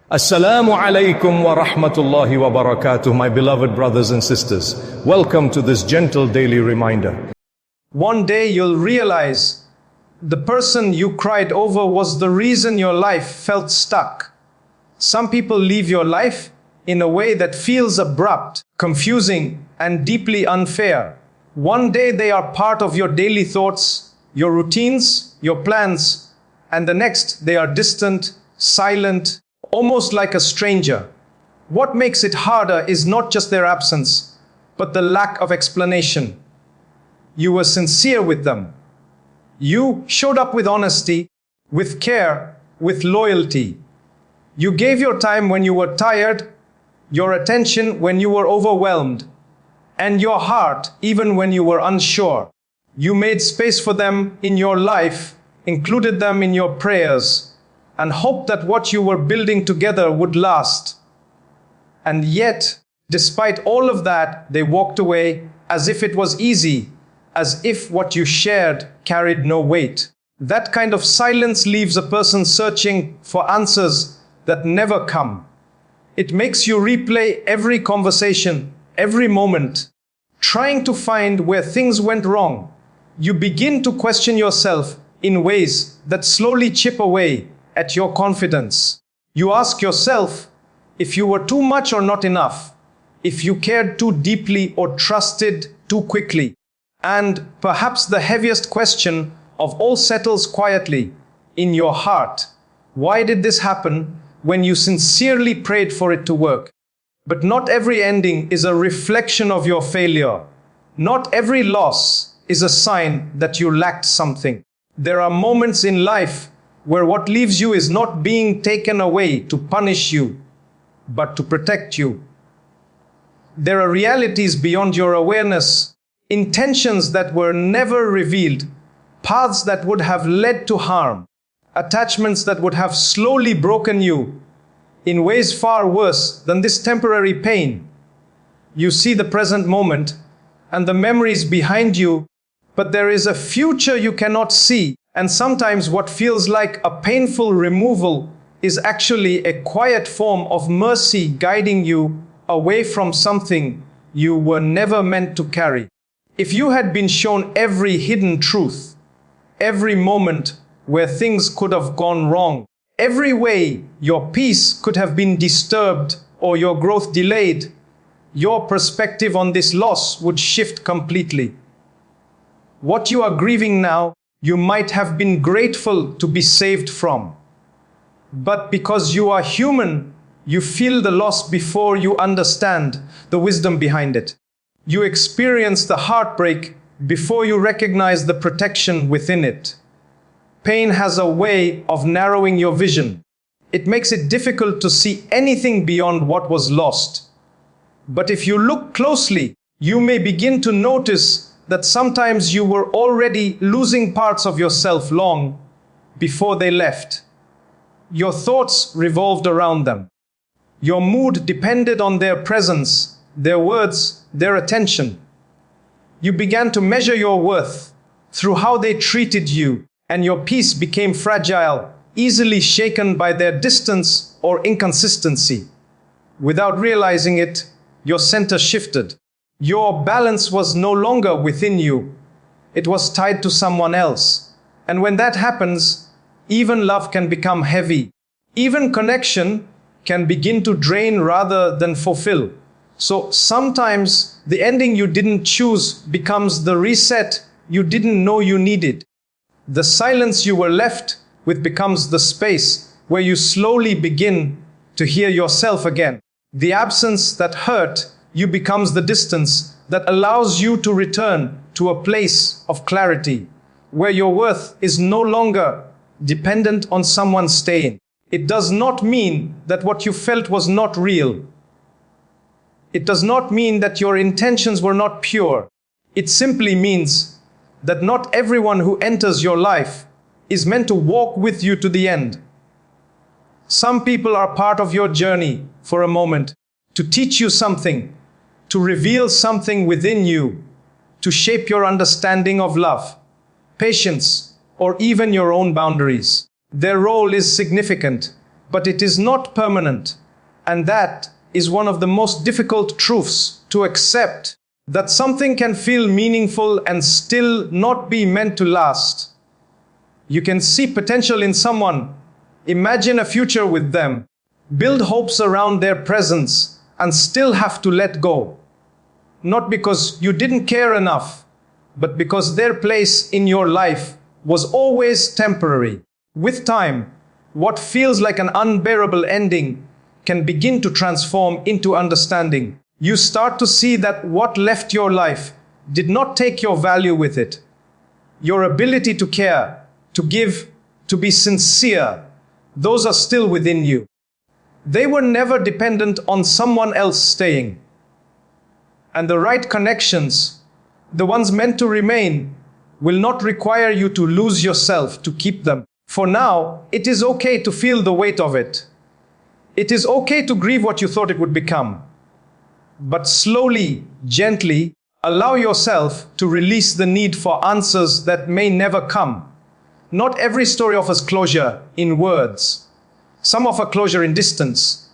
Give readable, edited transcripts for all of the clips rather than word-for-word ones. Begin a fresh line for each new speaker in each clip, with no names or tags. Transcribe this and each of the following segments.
Assalamu alaikum wa rahmatullahi wa barakatuh, my beloved brothers and sisters. Welcome to this gentle daily reminder.
One day you'll realize the person you cried over was the reason your life felt stuck. Some people leave your life in a way that feels abrupt, confusing, and deeply unfair. One day they are part of your daily thoughts, your routines, your plans, and the next they are distant, silent, almost like a stranger. What makes it harder is not just their absence, but the lack of explanation. You were sincere with them. You showed up with honesty, with care, with loyalty. You gave your time when you were tired, your attention when you were overwhelmed, and your heart even when you were unsure. You made space for them in your life, included them in your prayers, and hoped that what you were building together would last. And yet, despite all of that, they walked away as if it was easy, as if what you shared carried no weight. That kind of silence leaves a person searching for answers that never come. It makes you replay every conversation, every moment, trying to find where things went wrong. You begin to question yourself in ways that slowly chip away at your confidence. You ask yourself if you were too much or not enough, if you cared too deeply or trusted too quickly. And perhaps the heaviest question of all settles quietly in your heart. Why did this happen when you sincerely prayed for it to work? But not every ending is a reflection of your failure. Not every loss is a sign that you lacked something. There are moments in life where what leaves you is not being taken away to punish you, but to protect you. There are realities beyond your awareness, intentions that were never revealed, paths that would have led to harm, attachments that would have slowly broken you in ways far worse than this temporary pain. You see the present moment and the memories behind you, but there is a future you cannot see. And sometimes what feels like a painful removal is actually a quiet form of mercy guiding you away from something you were never meant to carry. If you had been shown every hidden truth, every moment where things could have gone wrong, every way your peace could have been disturbed or your growth delayed, your perspective on this loss would shift completely. What you are grieving now, you might have been grateful to be saved from. But because you are human, you feel the loss before you understand the wisdom behind it. You experience the heartbreak before you recognize the protection within it. Pain has a way of narrowing your vision. It makes it difficult to see anything beyond what was lost. But if you look closely, you may begin to notice that sometimes you were already losing parts of yourself long before they left. Your thoughts revolved around them. Your mood depended on their presence, their words, their attention. You began to measure your worth through how they treated you, and your peace became fragile, easily shaken by their distance or inconsistency. Without realizing it, your center shifted. Your balance was no longer within you. It was tied to someone else. And when that happens, even love can become heavy. Even connection can begin to drain rather than fulfill. So sometimes the ending you didn't choose becomes the reset you didn't know you needed. The silence you were left with becomes the space where you slowly begin to hear yourself again. The absence that hurt you becomes the distance that allows you to return to a place of clarity, where your worth is no longer dependent on someone staying. It does not mean that what you felt was not real. It does not mean that your intentions were not pure. It simply means that not everyone who enters your life is meant to walk with you to the end. Some people are part of your journey for a moment, to teach you something, to reveal something within you, to shape your understanding of love, patience, or even your own boundaries. Their role is significant, but it is not permanent. And that is one of the most difficult truths to accept, that something can feel meaningful and still not be meant to last. You can see potential in someone, imagine a future with them, build hopes around their presence, and still have to let go. Not because you didn't care enough, but because their place in your life was always temporary. With time, what feels like an unbearable ending can begin to transform into understanding. You start to see that what left your life did not take your value with it. Your ability to care, to give, to be sincere, those are still within you. They were never dependent on someone else staying. And the right connections, the ones meant to remain, will not require you to lose yourself to keep them. For now, it is okay to feel the weight of it. It is okay to grieve what you thought it would become. But slowly, gently, allow yourself to release the need for answers that may never come. Not every story offers closure in words. Some offer closure in distance,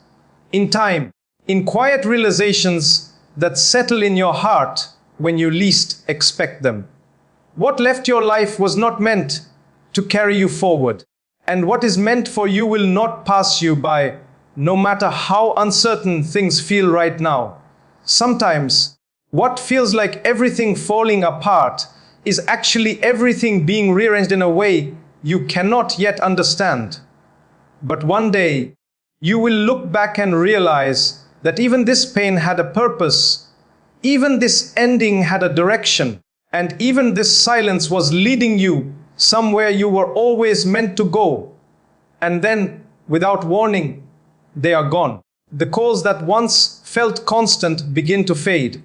in time, in quiet realizations that settle in your heart when you least expect them. What left your life was not meant to carry you forward, and what is meant for you will not pass you by, no matter how uncertain things feel right now. Sometimes, what feels like everything falling apart is actually everything being rearranged in a way you cannot yet understand. But one day, you will look back and realize that even this pain had a purpose, even this ending had a direction, and even this silence was leading you somewhere you were always meant to go. And then, without warning, they are gone. The calls that once felt constant begin to fade.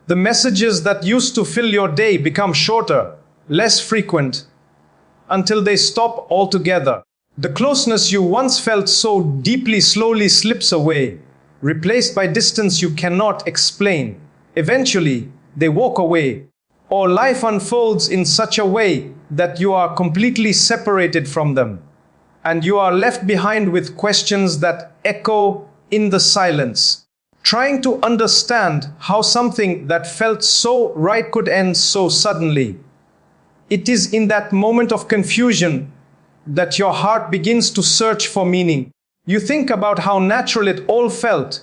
The messages that used to fill your day become shorter, less frequent, until they stop altogether. The closeness you once felt so deeply slowly slips away, replaced by distance you cannot explain. Eventually, they walk away, or life unfolds in such a way that you are completely separated from them, and you are left behind with questions that echo in the silence, trying to understand how something that felt so right could end so suddenly. It is in that moment of confusion that your heart begins to search for meaning. You think about how natural it all felt,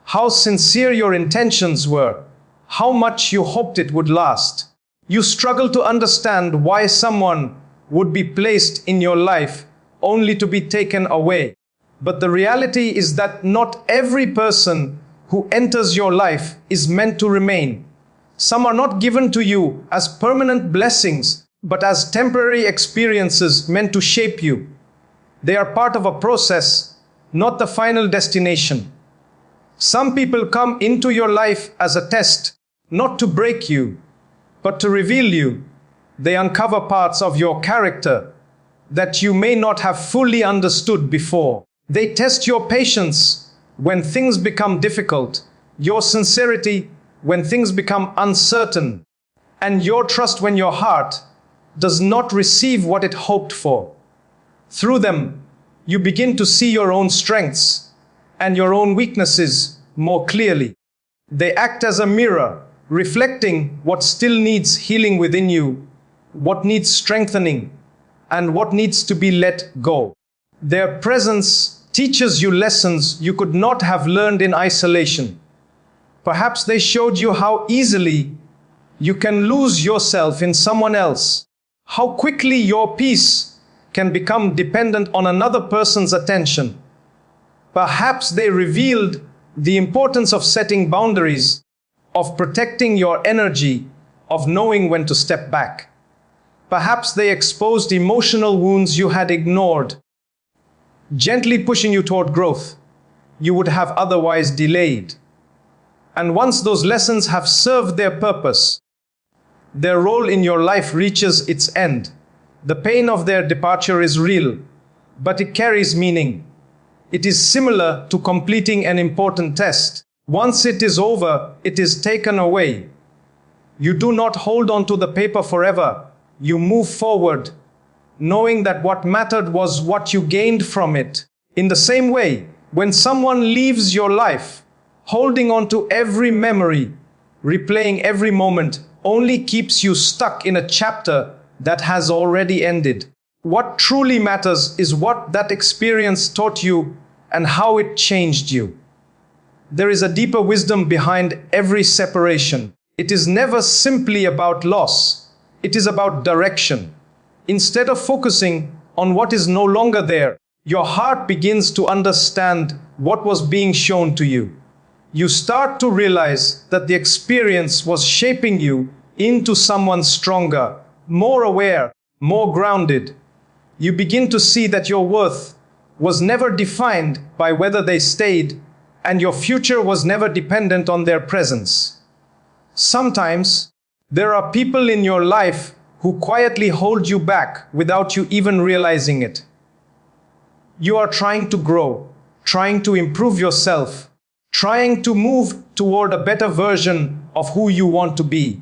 how sincere your intentions were, how much you hoped it would last. You struggle to understand why someone would be placed in your life only to be taken away. But the reality is that not every person who enters your life is meant to remain. Some are not given to you as permanent blessings, but as temporary experiences meant to shape you. They are part of a process, not the final destination. Some people come into your life as a test, not to break you, but to reveal you. They uncover parts of your character that you may not have fully understood before. They test your patience when things become difficult, your sincerity when things become uncertain, and your trust when your heart does not receive what it hoped for. Through them, you begin to see your own strengths and your own weaknesses more clearly. They act as a mirror, reflecting what still needs healing within you, what needs strengthening, and what needs to be let go. Their presence teaches you lessons you could not have learned in isolation. Perhaps they showed you how easily you can lose yourself in someone else, how quickly your peace can become dependent on another person's attention. Perhaps they revealed the importance of setting boundaries, of protecting your energy, of knowing when to step back. Perhaps they exposed emotional wounds you had ignored, gently pushing you toward growth you would have otherwise delayed. And once those lessons have served their purpose, their role in your life reaches its end. The pain of their departure is real, but it carries meaning. It is similar to completing an important test. Once it is over, it is taken away. You do not hold on to the paper forever. You move forward, knowing that what mattered was what you gained from it. In the same way, when someone leaves your life, holding on to every memory, replaying every moment, only keeps you stuck in a chapter that has already ended. What truly matters is what that experience taught you and how it changed you. There is a deeper wisdom behind every separation. It is never simply about loss. It is about direction. Instead of focusing on what is no longer there, your heart begins to understand what was being shown to you. You start to realize that the experience was shaping you into someone stronger, more aware, more grounded. You begin to see that your worth was never defined by whether they stayed, and your future was never dependent on their presence. Sometimes, there are people in your life who quietly hold you back without you even realizing it. You are trying to grow, trying to improve yourself, trying to move toward a better version of who you want to be.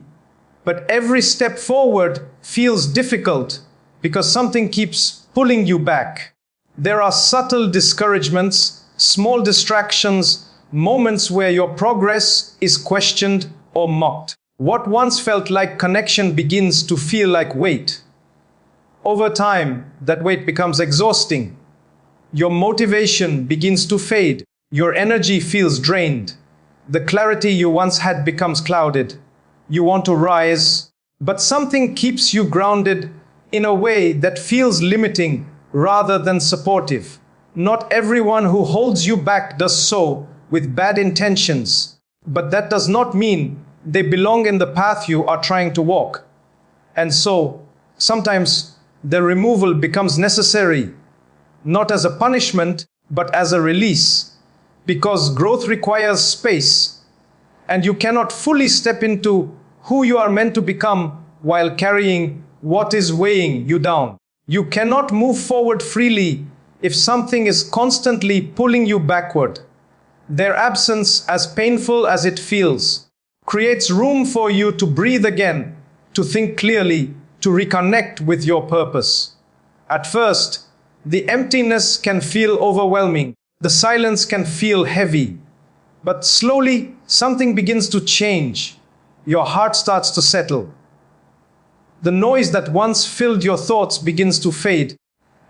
But every step forward feels difficult because something keeps pulling you back. There are subtle discouragements, small distractions, moments where your progress is questioned or mocked. What once felt like connection begins to feel like weight. Over time, that weight becomes exhausting. Your motivation begins to fade. Your energy feels drained. The clarity you once had becomes clouded. You want to rise, but something keeps you grounded in a way that feels limiting rather than supportive. Not everyone who holds you back does so with bad intentions, but that does not mean they belong in the path you are trying to walk. And so, sometimes the removal becomes necessary, not as a punishment, but as a release, because growth requires space, and you cannot fully step into who you are meant to become while carrying what is weighing you down. You cannot move forward freely if something is constantly pulling you backward. Their absence, as painful as it feels, creates room for you to breathe again, to think clearly, to reconnect with your purpose. At first, the emptiness can feel overwhelming. The silence can feel heavy. But slowly, something begins to change. Your heart starts to settle. The noise that once filled your thoughts begins to fade,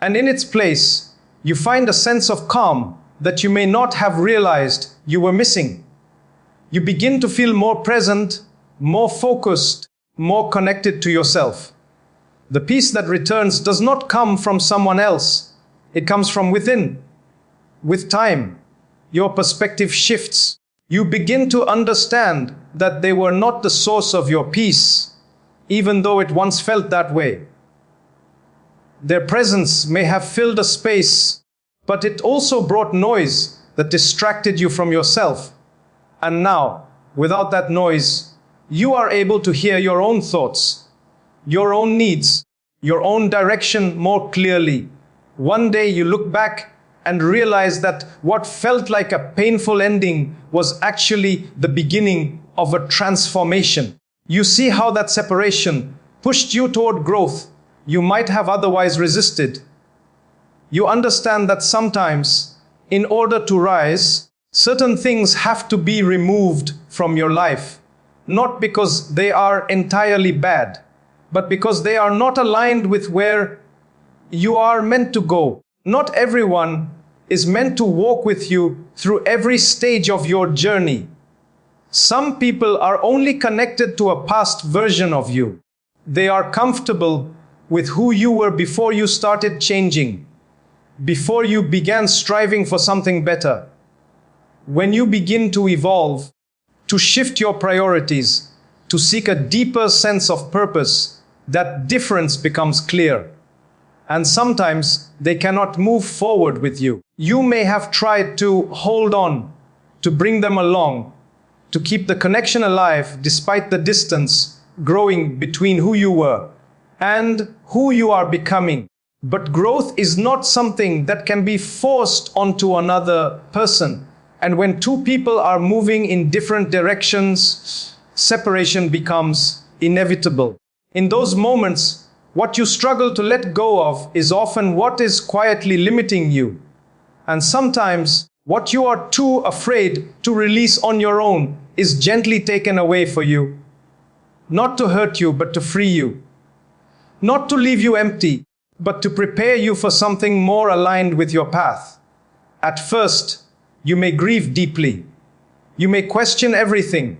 and in its place, you find a sense of calm that you may not have realized you were missing. You begin to feel more present, more focused, more connected to yourself. The peace that returns does not come from someone else. It comes from within. With time, your perspective shifts. You begin to understand that they were not the source of your peace, even though it once felt that way. Their presence may have filled a space, but it also brought noise that distracted you from yourself. And now, without that noise, you are able to hear your own thoughts, your own needs, your own direction more clearly. One day you look back and realize that what felt like a painful ending was actually the beginning of a transformation. You see how that separation pushed you toward growth you might have otherwise resisted. You understand that sometimes, in order to rise, certain things have to be removed from your life, not because they are entirely bad, but because they are not aligned with where you are meant to go. Not everyone is meant to walk with you through every stage of your journey. Some people are only connected to a past version of you. They are comfortable with who you were before you started changing, before you began striving for something better. When you begin to evolve, to shift your priorities, to seek a deeper sense of purpose, that difference becomes clear. And sometimes they cannot move forward with you. You may have tried to hold on, to bring them along, to keep the connection alive despite the distance growing between who you were and who you are becoming. But growth is not something that can be forced onto another person. And when two people are moving in different directions, separation becomes inevitable. In those moments, what you struggle to let go of is often what is quietly limiting you. And sometimes what you are too afraid to release on your own is gently taken away for you. Not to hurt you, but to free you. Not to leave you empty, but to prepare you for something more aligned with your path. At first, you may grieve deeply. You may question everything.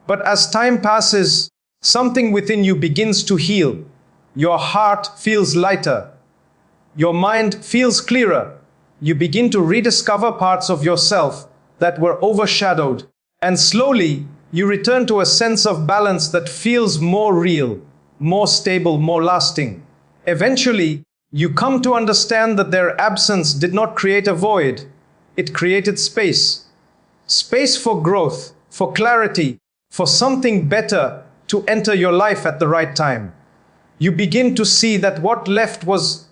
But as time passes, something within you begins to heal. Your heart feels lighter. Your mind feels clearer. You begin to rediscover parts of yourself that were overshadowed. And slowly, you return to a sense of balance that feels more real, more stable, more lasting. Eventually, you come to understand that their absence did not create a void. It created space. Space for growth, for clarity, for something better to enter your life at the right time. You begin to see that what left was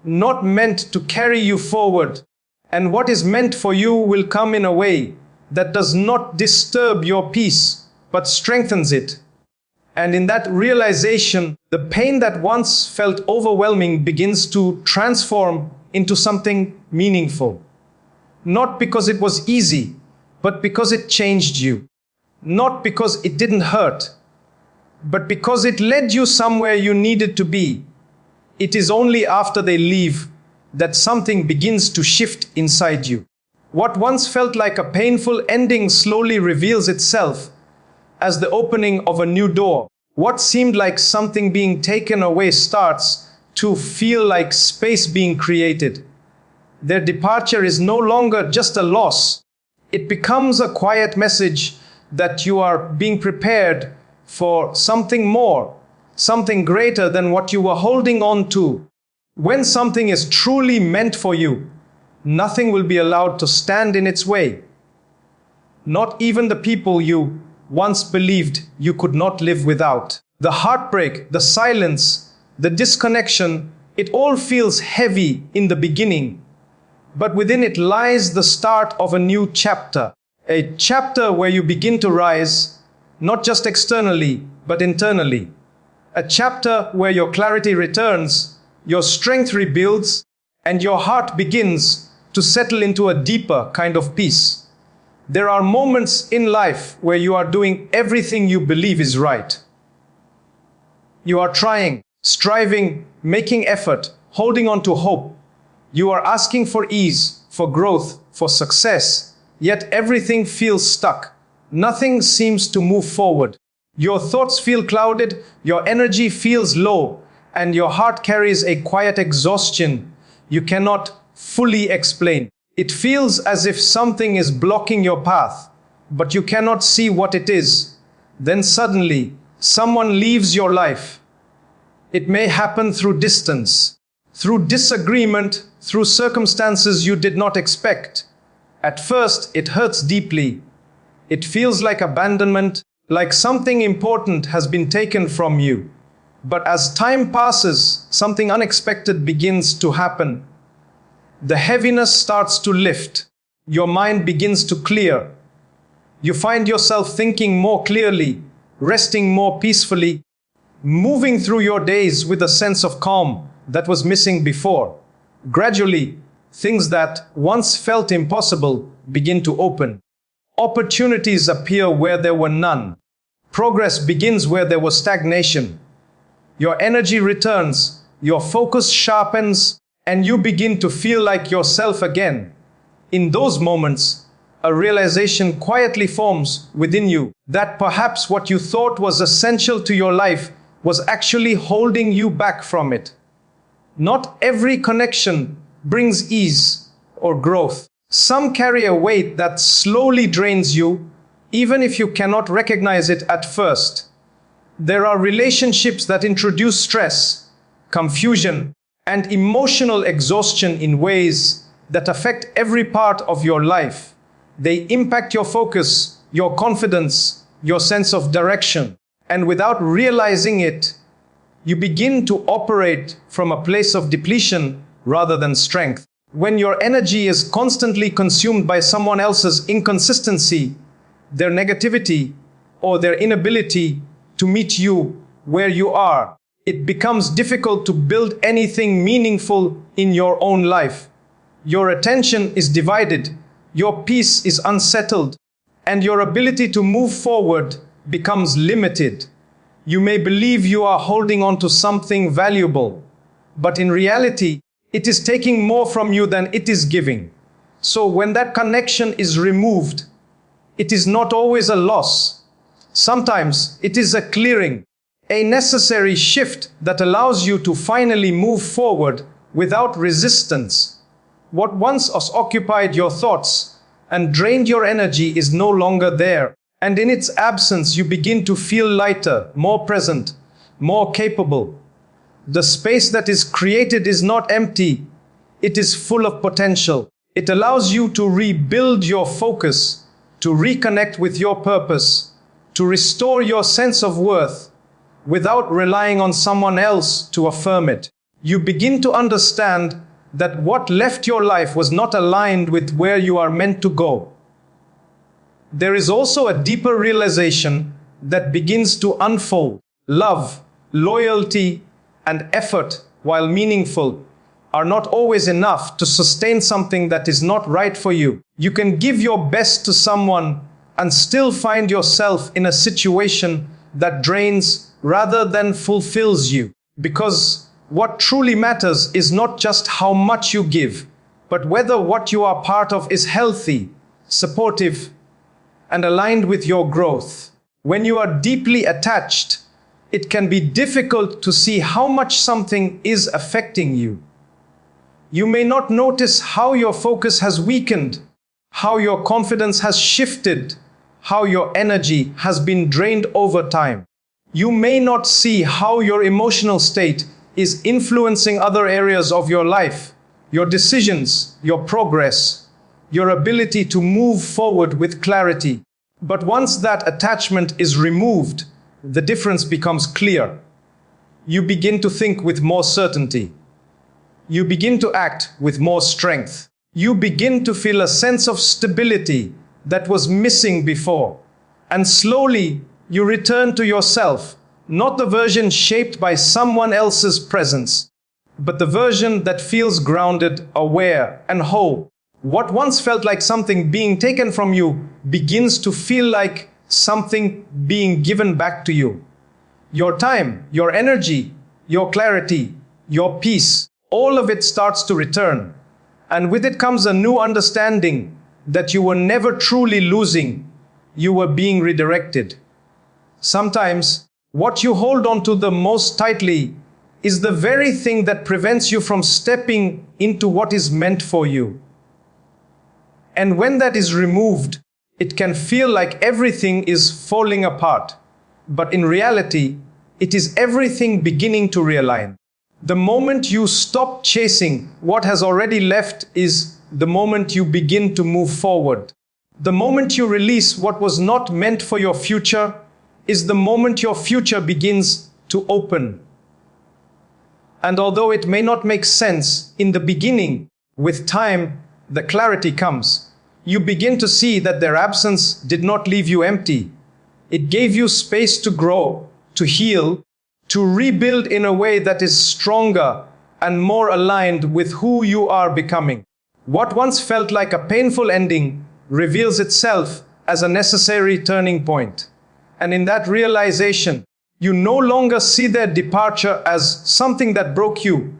not meant to carry you forward, and what is meant for you will come in a way that does not disturb your peace, but strengthens it. And in that realization, the pain that once felt overwhelming begins to transform into something meaningful. Not because it was easy, but because it changed you. Not because it didn't hurt, but because it led you somewhere you needed to be. It is only after they leave that something begins to shift inside you. What once felt like a painful ending slowly reveals itself as the opening of a new door. What seemed like something being taken away starts to feel like space being created. Their departure is no longer just a loss. It becomes a quiet message that you are being prepared for something more, something greater than what you were holding on to. When something is truly meant for you, nothing will be allowed to stand in its way. Not even the people you once believed you could not live without. The heartbreak, the silence, the disconnection, it all feels heavy in the beginning. But within it lies the start of a new chapter. A chapter where you begin to rise, not just externally, but internally. A chapter where your clarity returns, your strength rebuilds, and your heart begins to settle into a deeper kind of peace. There are moments in life where you are doing everything you believe is right. You are trying, striving, making effort, holding on to hope. You are asking for ease, for growth, for success, yet everything feels stuck. Nothing seems to move forward. Your thoughts feel clouded, your energy feels low, and your heart carries a quiet exhaustion you cannot fully explain. It feels as if something is blocking your path, but you cannot see what it is. Then suddenly, someone leaves your life. It may happen through distance, through disagreement, through circumstances you did not expect. At first, it hurts deeply. It feels like abandonment, like something important has been taken from you. But as time passes, something unexpected begins to happen. The heaviness starts to lift. Your mind begins to clear. You find yourself thinking more clearly, resting more peacefully, moving through your days with a sense of calm that was missing before. Gradually, things that once felt impossible begin to open. Opportunities appear where there were none. Progress begins where there was stagnation. Your energy returns, your focus sharpens, and you begin to feel like yourself again. In those moments, a realization quietly forms within you that perhaps what you thought was essential to your life was actually holding you back from it. Not every connection brings ease or growth. Some carry a weight that slowly drains you, even if you cannot recognize it at first. There are relationships that introduce stress, confusion, and emotional exhaustion in ways that affect every part of your life. They impact your focus, your confidence, your sense of direction. And without realizing it, you begin to operate from a place of depletion rather than strength. When your energy is constantly consumed by someone else's inconsistency, their negativity, or their inability to meet you where you are, it becomes difficult to build anything meaningful in your own life. Your attention is divided, your peace is unsettled, and your ability to move forward becomes limited. You may believe you are holding on to something valuable, but in reality, it is taking more from you than it is giving. So when that connection is removed, it is not always a loss. Sometimes it is a clearing, a necessary shift that allows you to finally move forward without resistance. What once occupied your thoughts and drained your energy is no longer there. And in its absence, you begin to feel lighter, more present, more capable. The space that is created is not empty, it is full of potential. It allows you to rebuild your focus, to reconnect with your purpose, to restore your sense of worth without relying on someone else to affirm it. You begin to understand that what left your life was not aligned with where you are meant to go. There is also a deeper realization that begins to unfold. Love, loyalty, and effort, while meaningful, are not always enough to sustain something that is not right for you. You can give your best to someone and still find yourself in a situation that drains rather than fulfills you. Because what truly matters is not just how much you give, but whether what you are part of is healthy, supportive, and aligned with your growth. When you are deeply attached, it can be difficult to see how much something is affecting you. You may not notice how your focus has weakened, how your confidence has shifted, how your energy has been drained over time. You may not see how your emotional state is influencing other areas of your life, your decisions, your progress, your ability to move forward with clarity. But once that attachment is removed, the difference becomes clear. You begin to think with more certainty. You begin to act with more strength. You begin to feel a sense of stability that was missing before. And slowly, you return to yourself, not the version shaped by someone else's presence, but the version that feels grounded, aware, and whole. What once felt like something being taken from you begins to feel like something being given back to you. Your time, your energy, your clarity, your peace, all of it starts to return. And with it comes a new understanding that you were never truly losing, you were being redirected. Sometimes, what you hold on to the most tightly is the very thing that prevents you from stepping into what is meant for you. And when that is removed, it can feel like everything is falling apart. But in reality, it is everything beginning to realign. The moment you stop chasing what has already left is the moment you begin to move forward. The moment you release what was not meant for your future is the moment your future begins to open. And although it may not make sense in the beginning, with time, the clarity comes. You begin to see that their absence did not leave you empty. It gave you space to grow, to heal, to rebuild in a way that is stronger and more aligned with who you are becoming. What once felt like a painful ending reveals itself as a necessary turning point. And in that realization, you no longer see their departure as something that broke you.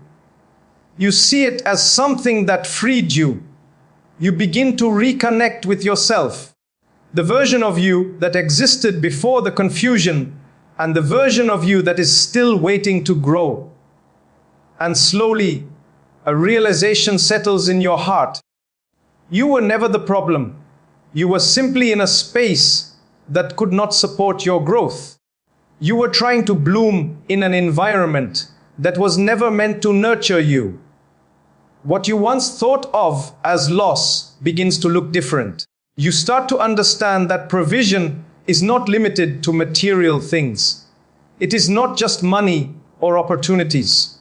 You see it as something that freed you. You begin to reconnect with yourself, the version of you that existed before the confusion, and the version of you that is still waiting to grow. And slowly, a realization settles in your heart. You were never the problem. You were simply in a space that could not support your growth. You were trying to bloom in an environment that was never meant to nurture you. What you once thought of as loss begins to look different. You start to understand that provision is not limited to material things. It is not just money or opportunities.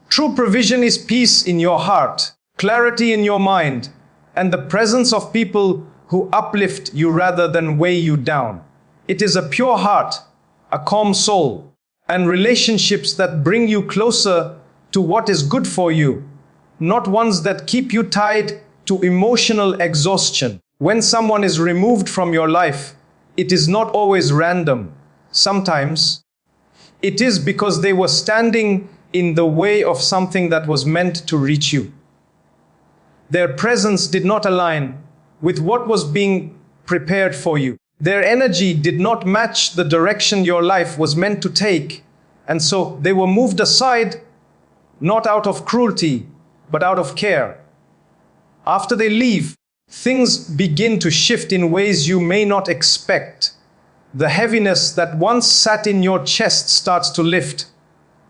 True provision is peace in your heart, clarity in your mind, and the presence of people who uplift you rather than weigh you down. It is a pure heart, a calm soul, and relationships that bring you closer to what is good for you, not ones that keep you tied to emotional exhaustion. When someone is removed from your life, it is not always random. Sometimes it is because they were standing in the way of something that was meant to reach you. Their presence did not align with what was being prepared for you. Their energy did not match the direction your life was meant to take, and so they were moved aside, not out of cruelty, but out of care. After they leave, things begin to shift in ways you may not expect. The heaviness that once sat in your chest starts to lift.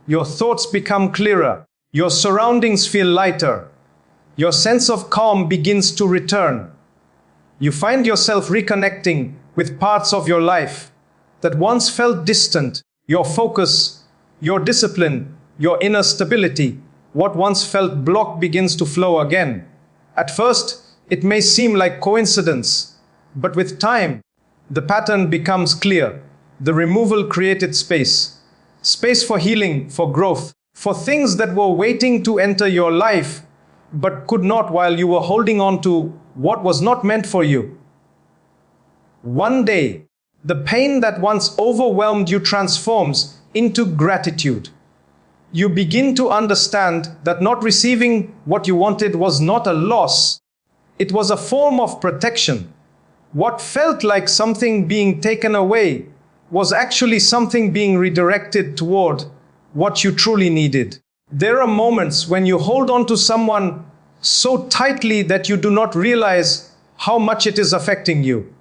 Your thoughts become clearer. Your surroundings feel lighter. Your sense of calm begins to return. You find yourself reconnecting with parts of your life that once felt distant. Your focus, your discipline, your inner stability, what once felt blocked begins to flow again. At first, it may seem like coincidence, but with time, the pattern becomes clear. The removal created space. Space for healing, for growth, for things that were waiting to enter your life, but could not while you were holding on to what was not meant for you. One day, the pain that once overwhelmed you transforms into gratitude. You begin to understand that not receiving what you wanted was not a loss. It was a form of protection. What felt like something being taken away was actually something being redirected toward what you truly needed. There are moments when you hold on to someone so tightly that you do not realize how much it is affecting you.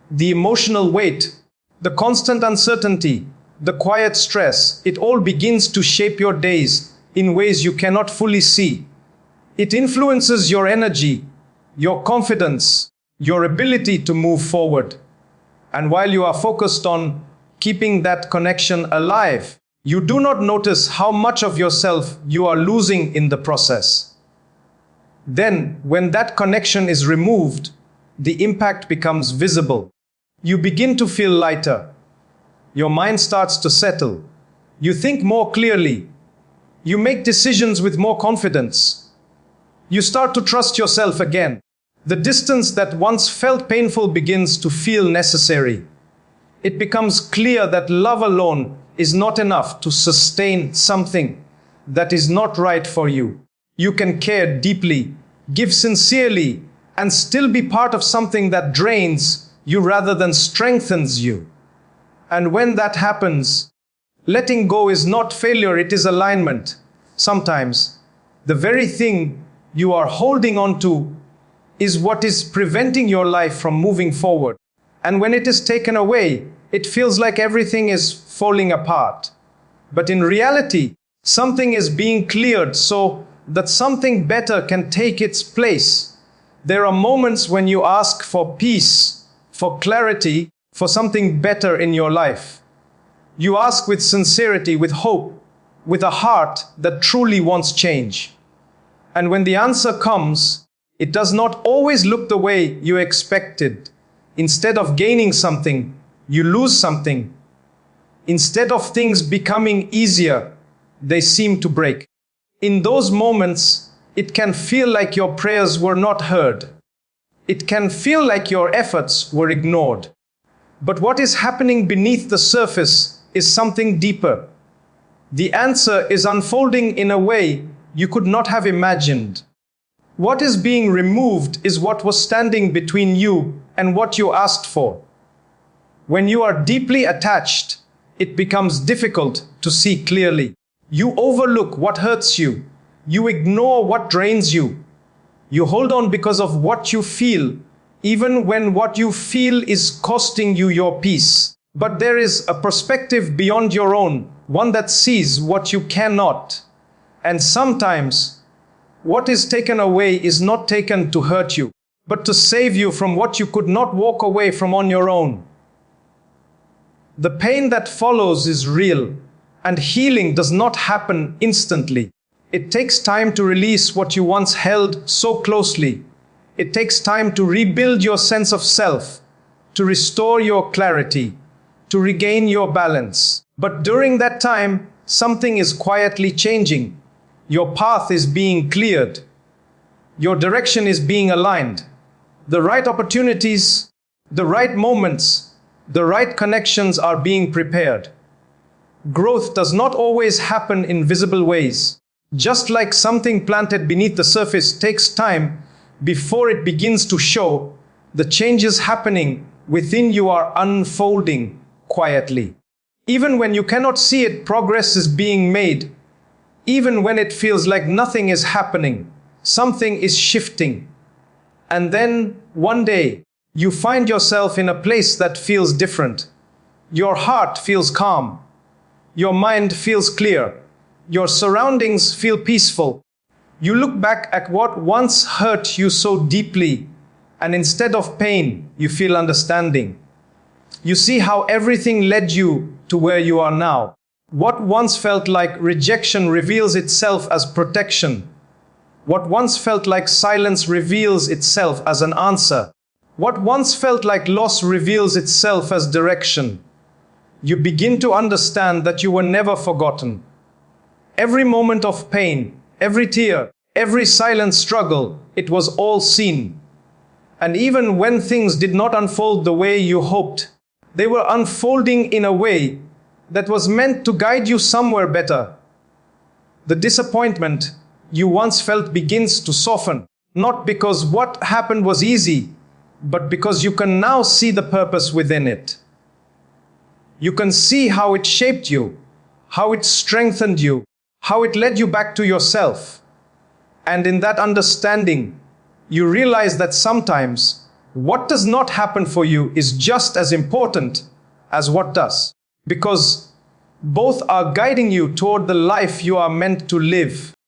The emotional weight, the constant uncertainty, the quiet stress, it all begins to shape your days in ways you cannot fully see. It influences your energy, your confidence, your ability to move forward. And while you are focused on keeping that connection alive, you do not notice how much of yourself you are losing in the process. Then, when that connection is removed, the impact becomes visible. You begin to feel lighter. Your mind starts to settle. You think more clearly. You make decisions with more confidence. You start to trust yourself again. The distance that once felt painful begins to feel necessary. It becomes clear that love alone is not enough to sustain something that is not right for you. You can care deeply, give sincerely, and still be part of something that drains you rather than strengthens you. And when that happens, letting go is not failure, it is alignment. Sometimes, the very thing you are holding on to is what is preventing your life from moving forward. And when it is taken away, it feels like everything is falling apart. But in reality, something is being cleared so that something better can take its place. There are moments when you ask for peace, for clarity, for something better in your life. You ask with sincerity, with hope, with a heart that truly wants change. And when the answer comes, it does not always look the way you expected. Instead of gaining something, you lose something. Instead of things becoming easier, they seem to break. In those moments, it can feel like your prayers were not heard. It can feel like your efforts were ignored. But what is happening beneath the surface is something deeper. The answer is unfolding in a way you could not have imagined. What is being removed is what was standing between you and what you asked for. When you are deeply attached, it becomes difficult to see clearly. You overlook what hurts you. You ignore what drains you. You hold on because of what you feel, even when what you feel is costing you your peace. But there is a perspective beyond your own, one that sees what you cannot. And sometimes, what is taken away is not taken to hurt you, but to save you from what you could not walk away from on your own. The pain that follows is real, and healing does not happen instantly. It takes time to release what you once held so closely. It takes time to rebuild your sense of self, to restore your clarity, to regain your balance. But during that time, something is quietly changing. Your path is being cleared. Your direction is being aligned. The right opportunities, the right moments, the right connections are being prepared. Growth does not always happen in visible ways. Just like something planted beneath the surface takes time before it begins to show, the changes happening within you are unfolding quietly. Even when you cannot see it, progress is being made. Even when it feels like nothing is happening, something is shifting. And then, one day, you find yourself in a place that feels different. Your heart feels calm. Your mind feels clear. Your surroundings feel peaceful. You look back at what once hurt you so deeply, and instead of pain, you feel understanding. You see how everything led you to where you are now. What once felt like rejection reveals itself as protection. What once felt like silence reveals itself as an answer. What once felt like loss reveals itself as direction. You begin to understand that you were never forgotten. Every moment of pain, every tear, every silent struggle, it was all seen. And even when things did not unfold the way you hoped, they were unfolding in a way that was meant to guide you somewhere better. The disappointment you once felt begins to soften, not because what happened was easy, but because you can now see the purpose within it. You can see how it shaped you, how it strengthened you, how it led you back to yourself. And in that understanding, you realize that sometimes what does not happen for you is just as important as what does, because both are guiding you toward the life you are meant to live.